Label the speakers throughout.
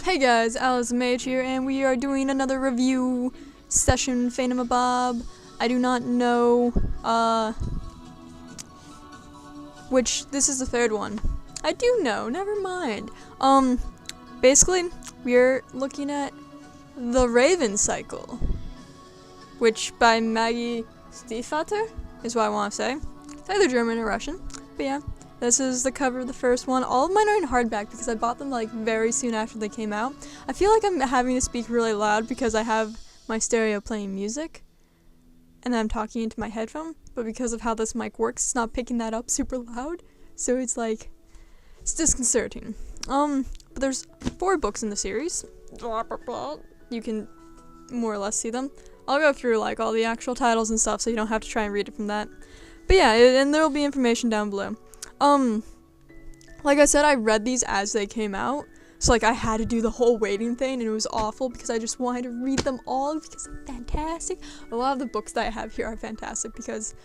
Speaker 1: Hey guys, AllyZieMage here, and we are doing another review session, Phantomabob. I do not know, this is the third one. I do know, never mind. Basically, we're looking at The Raven Cycle, which by Maggie Stiefvater is what I want to say. It's either German or Russian, but yeah. This is the cover of the first one. All of mine are in hardback because I bought them like very soon after they came out. I feel like I'm having to speak really loud because I have my stereo playing music and then I'm talking into my headphone, but because of how this mic works, it's not picking that up super loud, so it's like, it's disconcerting. But there's 4 books in the series. You can more or less see them. I'll go through like all the actual titles and stuff so you don't have to try and read it from that. But yeah, and there will be information down below. Like I said, I read these as they came out, so like I had to do the whole waiting thing, and it was awful because I just wanted to read them all because they're fantastic. A lot of the books that I have here are fantastic because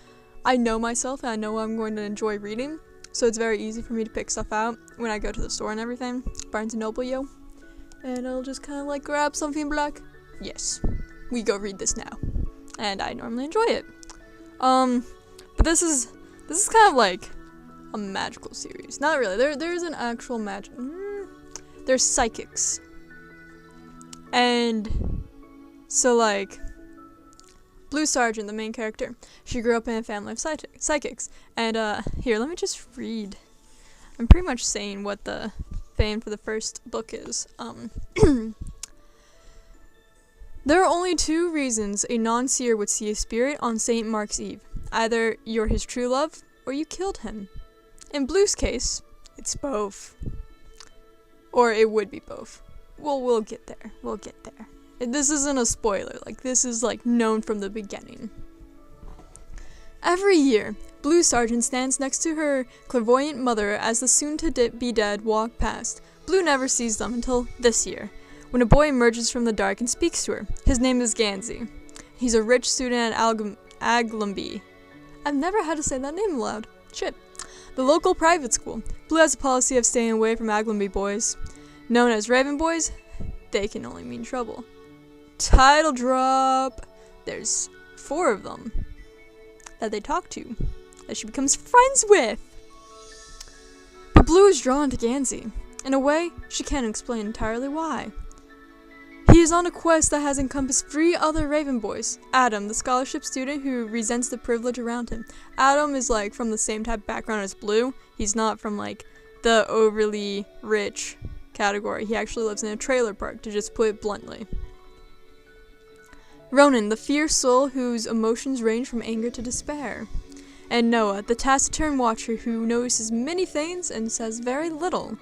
Speaker 1: I know myself and I know I'm going to enjoy reading, so it's very easy for me to pick stuff out when I go to the store and everything. Barnes & Noble, yo. And I'll just kind of like grab something black. Yes, we go read this now. And I normally enjoy it. But this is kind of like a magical series. Not really. There's an actual magic. There's psychics. And so like Blue Sergeant, the main character, she grew up in a family of psychics. And here, let me just read. I'm pretty much saying what the theme for the first book is. There are only 2 reasons a non-seer would see a spirit on St. Mark's Eve. Either you're his true love, or you killed him. In Blue's case, it's both. Or it would be both. Well, we'll get there. We'll get there. This isn't a spoiler. Like, this is, like, known from the beginning. Every year, Blue Sergeant stands next to her clairvoyant mother as the soon-to-be-dead walk past. Blue never sees them until this year, when a boy emerges from the dark and speaks to her. His name is Gansey. He's a rich student at Aglamby. I've never had to say that name aloud. Shit. The local private school. Blue has a policy of staying away from Aglamby boys. Known as Raven boys, they can only mean trouble. Title drop. There's 4 of them that they talk to, that she becomes friends with. But Blue is drawn to Gansey. In a way, she can't explain entirely why. He is on a quest that has encompassed 3 other Raven boys. Adam, the scholarship student who resents the privilege around him. Adam is like from the same type of background as Blue. He's not from like the overly rich category. He actually lives in a trailer park, to just put it bluntly. Ronan, the fierce soul whose emotions range from anger to despair. And Noah, the taciturn watcher who notices many things and says very little.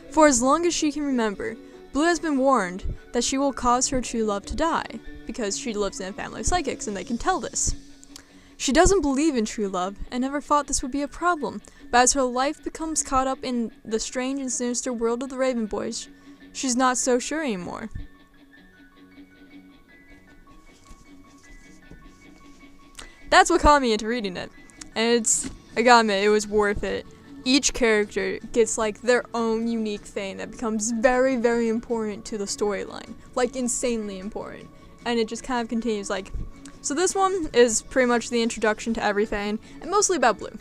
Speaker 1: For as long as she can remember, Blue has been warned that she will cause her true love to die, because she lives in a family of psychics and they can tell this. She doesn't believe in true love, and never thought this would be a problem, but as her life becomes caught up in the strange and sinister world of the Raven Boys, she's not so sure anymore. That's what caught me into reading it, and I gotta admit, it was worth it. Each character gets like their own unique thing that becomes very, very important to the storyline. Like insanely important. And it just kind of continues like, so this one is pretty much the introduction to everything, and mostly about Blue.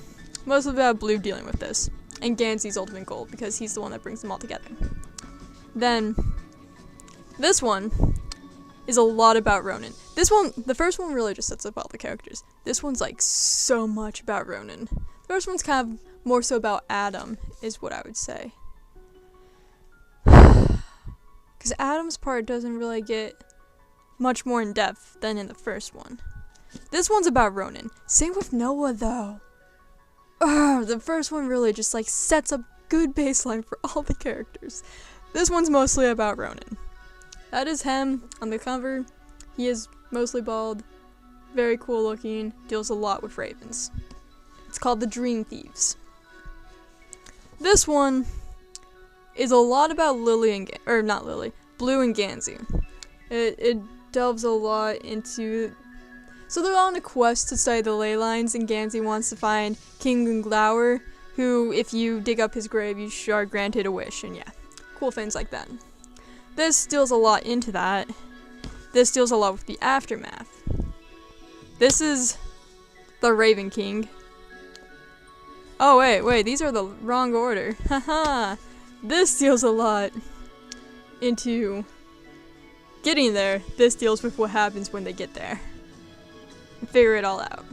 Speaker 1: Mostly about Blue dealing with this. And Gansey's ultimate goal, because he's the one that brings them all together. Then, this one is a lot about Ronan. This one, the first one really just sets up all the characters. This one's like so much about Ronan. The first one's kind of more so about Adam, is what I would say. Because Adam's part doesn't really get much more in depth than in the first one. This one's about Ronan. Same with Noah, though. The first one really just like sets up good baseline for all the characters. This one's mostly about Ronan. That is him on the cover. He is mostly bald, very cool looking, deals a lot with ravens. It's called The Dream Thieves. This one is a lot about Blue and Gansey. It delves a lot into. So they're on a quest to study the ley lines, and Gansey wants to find King Gunglauer, who, if you dig up his grave, you are granted a wish, and yeah, cool things like that. This deals a lot into that. This deals a lot with the aftermath. This is the Raven King. Oh, wait, these are the wrong order. Haha. This deals a lot into getting there. This deals with what happens when they get there. Figure it all out.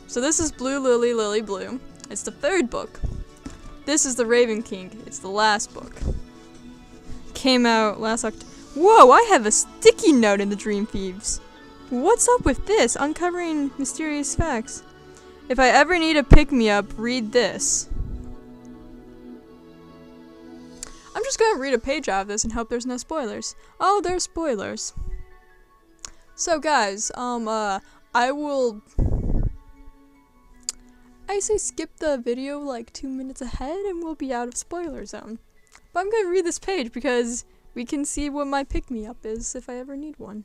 Speaker 1: So this is Blue Lily, Lily Blue. It's the 3rd book. This is the Raven King. It's the last book. Came out last October. Whoa, I have a sticky note in the Dream Thieves. What's up with this? Uncovering mysterious facts. If I ever need a pick-me-up, read this. I'm just gonna read a page out of this and hope there's no spoilers. Oh, there's spoilers. So guys, I say skip the video like 2 minutes ahead and we'll be out of spoiler zone. But I'm gonna read this page because we can see what my pick-me-up is if I ever need one.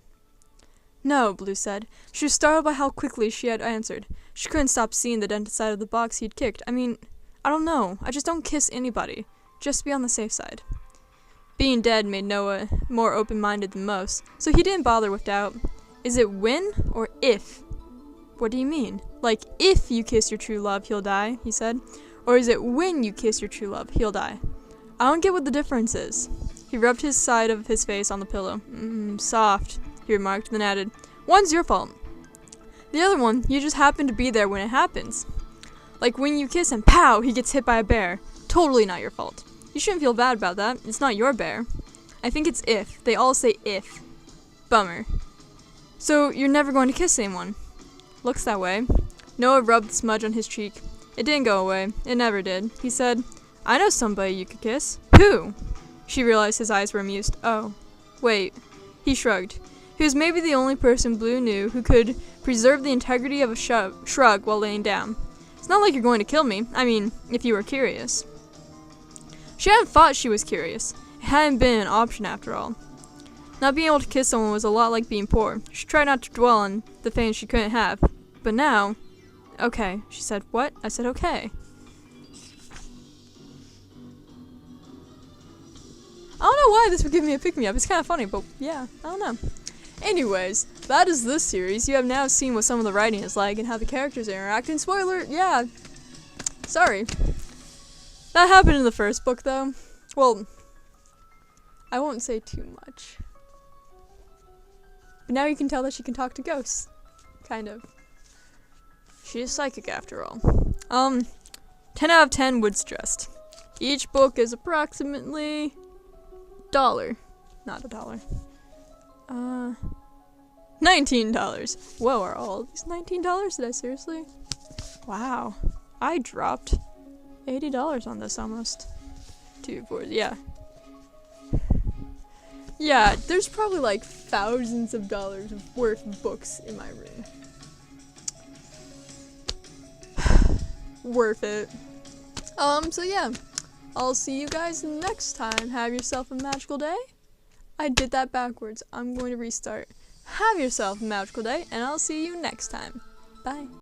Speaker 1: No, Blue said. She was startled by how quickly she had answered. She couldn't stop seeing the dented side of the box he'd kicked. I mean, I don't know. I just don't kiss anybody. Just to be on the safe side. Being dead made Noah more open-minded than most, so he didn't bother with doubt. Is it when or if? What do you mean? Like, if you kiss your true love, he'll die, he said. Or is it when you kiss your true love, he'll die? I don't get what the difference is. He rubbed his side of his face on the pillow. Soft, he remarked, then added, one's your fault. The other one, you just happen to be there when it happens. Like when you kiss and pow, he gets hit by a bear. Totally not your fault. You shouldn't feel bad about that. It's not your bear. I think it's if. They all say if. Bummer. So you're never going to kiss anyone. Looks that way. Noah rubbed the smudge on his cheek. It didn't go away. It never did. He said, I know somebody you could kiss. Who? She realized his eyes were amused. Oh. Wait. He shrugged. He was maybe the only person Blue knew who could preserve the integrity of a shrug while laying down. It's not like you're going to kill me. I mean, if you were curious. She hadn't thought she was curious. It hadn't been an option after all. Not being able to kiss someone was a lot like being poor. She tried not to dwell on the things she couldn't have. But now... Okay. She said, what? I said, okay. I don't know why this would give me a pick-me-up. It's kind of funny, but yeah, I don't know. Anyways, that is this series. You have now seen what some of the writing is like and how the characters interact. And spoiler, yeah. Sorry. That happened in the 1st book, though. Well, I won't say too much. But now you can tell that she can talk to ghosts. Kind of. She is psychic, after all. 10 out of 10 wood stressed. Each book is approximately $1. Not $1. $19. Whoa, are all of these $19? Did I seriously? Wow. I dropped $80 on this almost. 2, 4, yeah. Yeah, there's probably like thousands of dollars worth of books in my room. Worth it. So yeah. I'll see you guys next time. Have yourself a magical day. I did that backwards. I'm going to restart. Have yourself a magical day, and I'll see you next time. Bye.